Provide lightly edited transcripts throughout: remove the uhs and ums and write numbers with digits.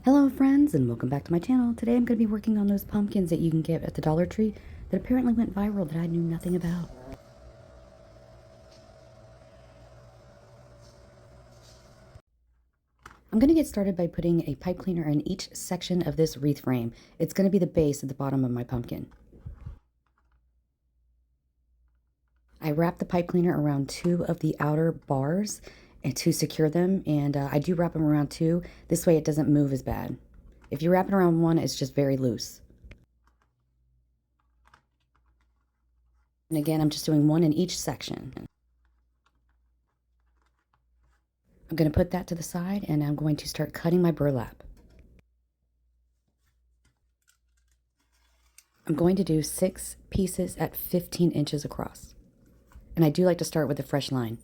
Hello friends and welcome back to my channel. Today I'm going to be working on those pumpkins that you can get at the Dollar Tree that apparently went viral that I knew nothing about. I'm going to get started by putting a pipe cleaner in each section of this wreath frame. It's going to be the base at the bottom of my pumpkin. I wrap the pipe cleaner around two of the outer bars and to secure them, and I do wrap them around two. This way it doesn't move as bad. If you wrap it around one, it's just very loose. And again, I'm just doing one in each section. I'm going to put that to the side and I'm going to start cutting my burlap. I'm going to do 6 pieces at 15 inches across. And I do like to start with a fresh line.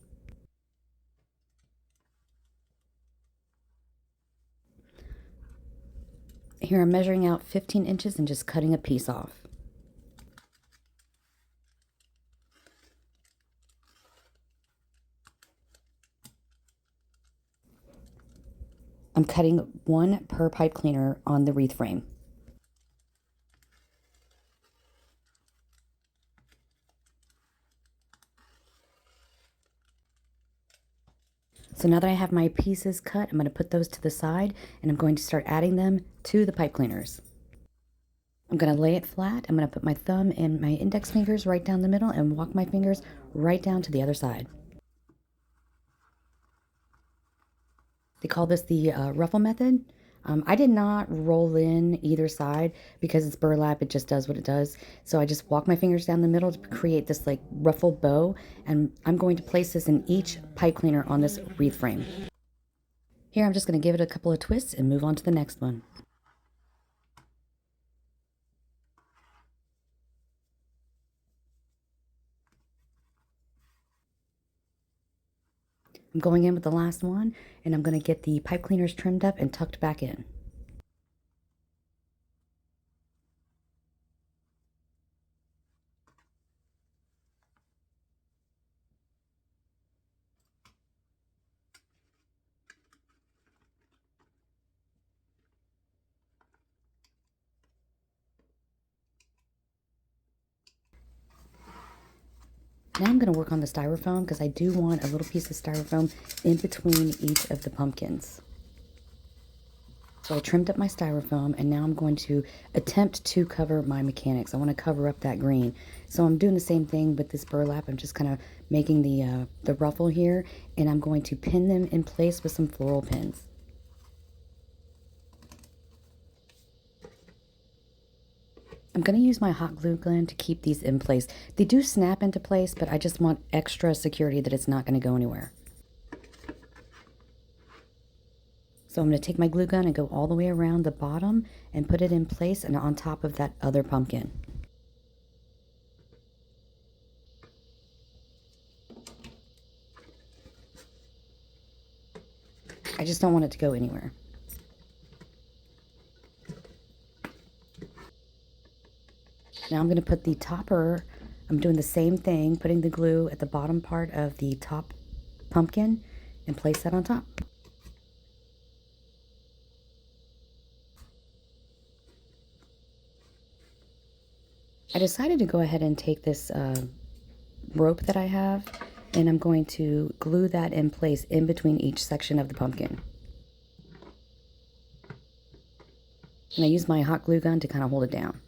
Here I'm measuring out 15 inches and just cutting a piece off. I'm cutting one per pipe cleaner on the wreath frame. So now that I have my pieces cut, I'm going to put those to the side and I'm going to start adding them to the pipe cleaners. I'm going to lay it flat. I'm going to put my thumb and my index fingers right down the middle and walk my fingers right down to the other side. They call this the ruffle method. I did not roll in either side because it's burlap. It just does what it does. So I just walk my fingers down the middle to create this like ruffle bow. And I'm going to place this in each pipe cleaner on this wreath frame. Here I'm just going to give it a couple of twists and move on to the next one. I'm going in with the last one, and I'm going to get the pipe cleaners trimmed up and tucked back in. Now I'm going to work on the styrofoam because I do want a little piece of styrofoam in between each of the pumpkins. So I trimmed up my styrofoam and now I'm going to attempt to cover my mechanics. I want to cover up that green. So I'm doing the same thing with this burlap. I'm just kind of making the ruffle here and I'm going to pin them in place with some floral pins. I'm going to use my hot glue gun to keep these in place. They do snap into place, but I just want extra security that it's not going to go anywhere. So I'm going to take my glue gun and go all the way around the bottom and put it in place and on top of that other pumpkin. I just don't want it to go anywhere. Now I'm going to put the topper, I'm doing the same thing, putting the glue at the bottom part of the top pumpkin and place that on top. I decided to go ahead and take this rope that I have and I'm going to glue that in place in between each section of the pumpkin. And I use my hot glue gun to kind of hold it down.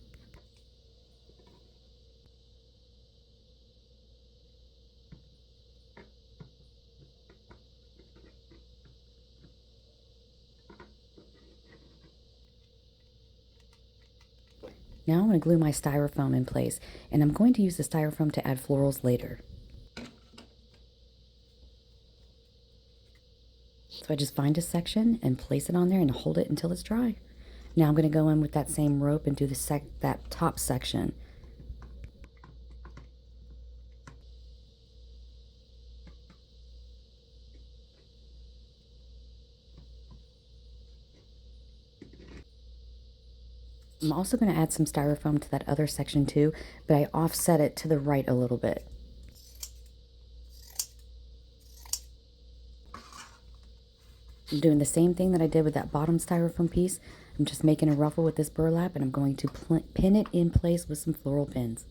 Now I'm going to glue my styrofoam in place, and I'm going to use the styrofoam to add florals later. So I just find a section and place it on there and hold it until it's dry. Now I'm going to go in with that same rope and do that top section. I'm also going to add some styrofoam to that other section too, but I offset it to the right a little bit. I'm doing the same thing that I did with that bottom styrofoam piece. I'm just making a ruffle with this burlap, and I'm going to pin it in place with some floral pins.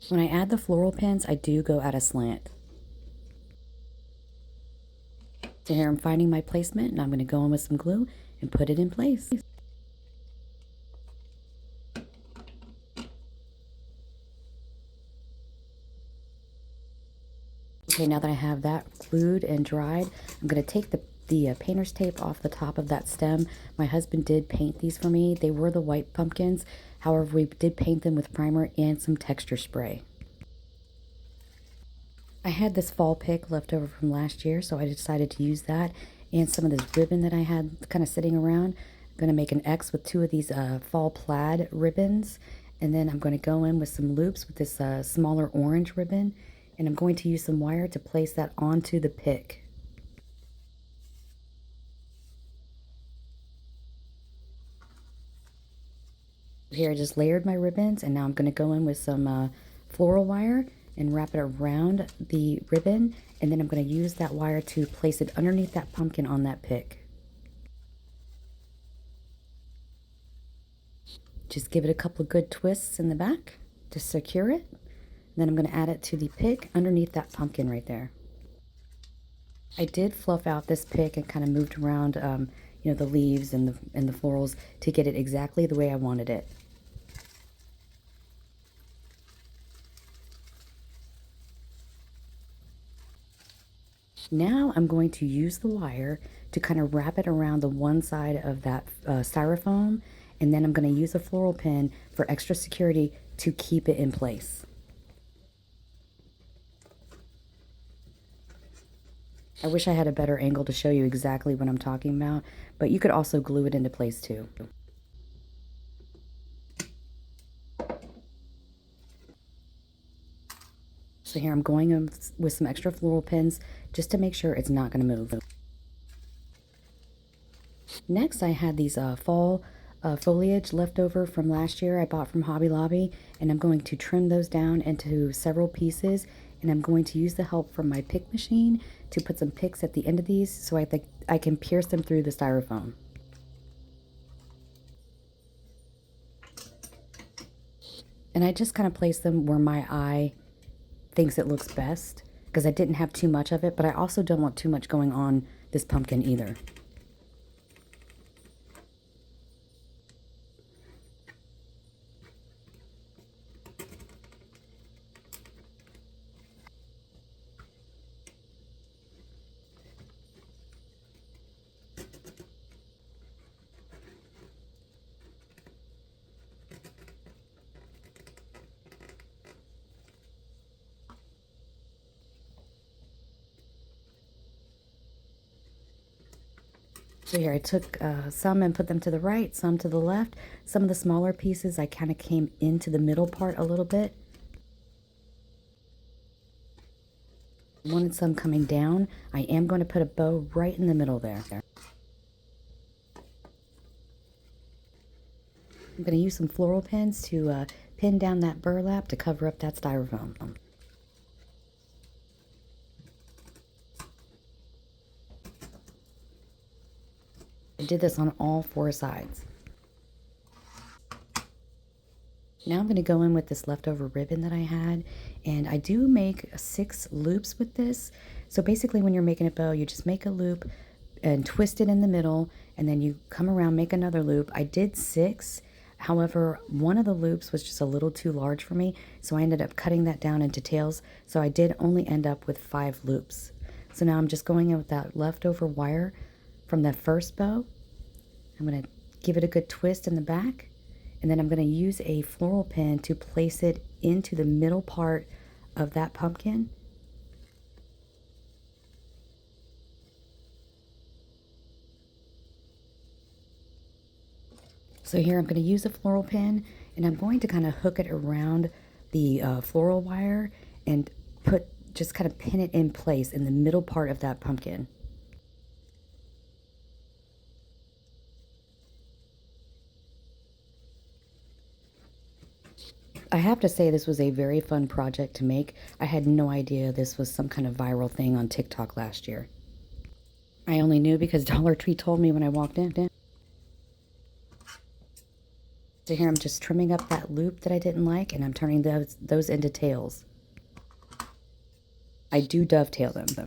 When I add the floral pins, I do go at a slant. So here I'm finding my placement, and I'm going to go in with some glue and put it in place. Okay, now that I have that glued and dried, I'm going to take the painter's tape off the top of that stem. My husband did paint these for me. They were the white pumpkins. However, we did paint them with primer and some texture spray. I had this fall pick left over from last year, so I decided to use that and some of this ribbon that I had kind of sitting around. I'm going to make an X with 2 of these fall plaid ribbons, and then I'm going to go in with some loops with this smaller orange ribbon, and I'm going to use some wire to place that onto the pick. Here I just layered my ribbons, and now I'm going to go in with some floral wire and wrap it around the ribbon, and then I'm going to use that wire to place it underneath that pumpkin on that pick. Just give it a couple of good twists in the back to secure it. Then I'm going to add it to the pick underneath that pumpkin right there. I did fluff out this pick and kind of moved around, the leaves and the florals to get it exactly the way I wanted it. Now I'm going to use the wire to kind of wrap it around the one side of that styrofoam, and then I'm going to use a floral pin for extra security to keep it in place. I wish I had a better angle to show you exactly what I'm talking about, but you could also glue it into place too. So here I'm going in with some extra floral pins just to make sure it's not going to move. Next, I had these fall foliage left over from last year I bought from Hobby Lobby, and I'm going to trim those down into several pieces, and I'm going to use the help from my pick machine to put some picks at the end of these so I can pierce them through the styrofoam. And I just kind of place them where my eye thinks it looks best, because I didn't have too much of it, but I also don't want too much going on this pumpkin either. So here I took some and put them to the right, some to the left. Some of the smaller pieces I kind of came into the middle part a little bit. Wanted some coming down. I am going to put a bow right in the middle there. I'm going to use some floral pins to pin down that burlap to cover up that styrofoam. I did this on all 4 sides. Now I'm going to go in with this leftover ribbon that I had, and I do make 6 loops with this. So basically when you're making a bow, you just make a loop and twist it in the middle, and then you come around, make another loop. I did 6. However, one of the loops was just a little too large for me, so I ended up cutting that down into tails. So I did only end up with 5 loops. So now I'm just going in with that leftover wire from that first bow. I'm going to give it a good twist in the back, and then I'm going to use a floral pin to place it into the middle part of that pumpkin. So here I'm going to use a floral pin, and I'm going to kind of hook it around the floral wire and just kind of pin it in place in the middle part of that pumpkin. I have to say this was a very fun project to make. I had no idea this was some kind of viral thing on TikTok last year. I only knew because Dollar Tree told me when I walked in. So here I'm just trimming up that loop that I didn't like, and I'm turning those into tails. I do dovetail them though.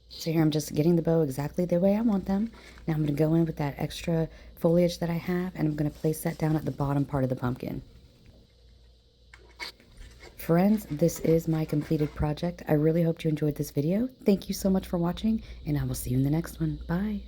So here I'm just getting the bow exactly the way I want them. Now I'm going to go in with that extra foliage that I have, and I'm going to place that down at the bottom part of the pumpkin. Friends, this is my completed project. I really hope you enjoyed this video. Thank you so much for watching, and I will see you in the next one. Bye.